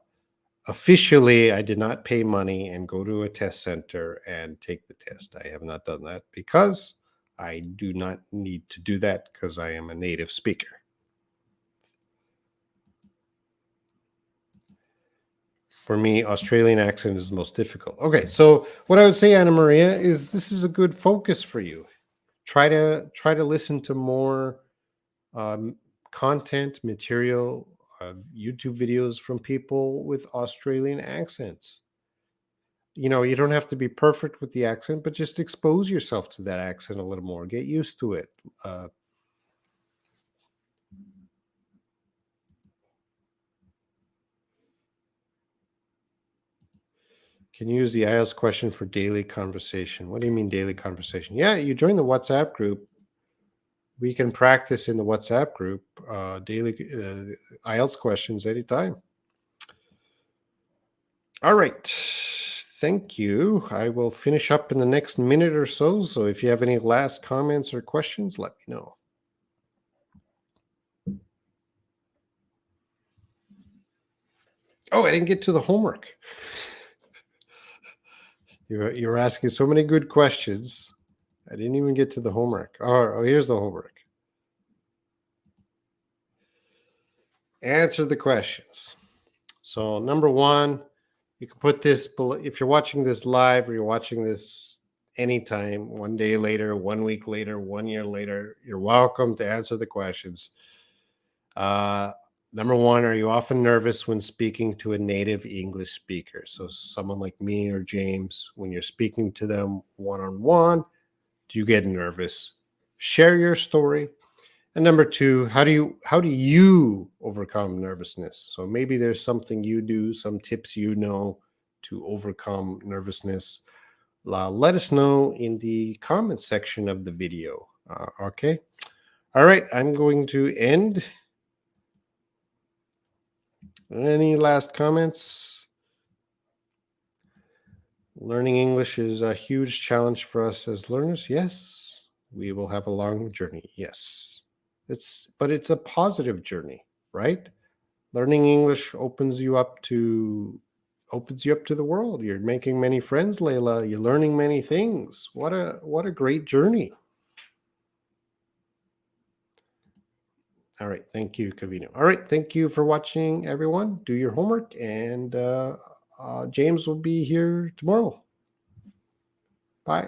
Officially, I did not pay money and go to a test center and take the test. I have not done that because I do not need to do that because I am a native speaker. For me, Australian accent is the most difficult. Okay, so what I would say, Anna Maria, is this is a good focus for you. Try to listen to more um, content material, YouTube videos from people with Australian accents. You don't have to be perfect with the accent, but just expose yourself to that accent a little more. Get used to it. Uh, can you use the IELTS question for daily conversation? What do you mean daily conversation? Yeah, you join the WhatsApp group. We can practice in the WhatsApp group daily IELTS questions anytime. All right. Thank you. I will finish up in the next minute or so. So if you have any last comments or questions, let me know. Oh, I didn't get to the homework. You're asking so many good questions. I didn't even get to the homework. Oh, here's the homework. Answer the questions. So, number one, you can put this if you're watching this live or you're watching this anytime, one day later, 1 week later, 1 year later, you're welcome to answer the questions. Number one, are you often nervous when speaking to a native English speaker? So, someone like me or James, when you're speaking to them one on one, do you get nervous? Share your story. And number two, how do you overcome nervousness? So maybe there's something you do, some tips to overcome nervousness. Let us know in the comment section of the video. Okay. All right. I'm going to end. Any last comments? Learning English is a huge challenge for us as learners. Yes. We will have a long journey. Yes. But it's a positive journey, right? Learning English opens you up to the world. You're making many friends, Layla. You're learning many things. What a great journey. All right, thank you, Cavino. All right, thank you for watching, everyone. Do your homework, and James will be here tomorrow. Bye.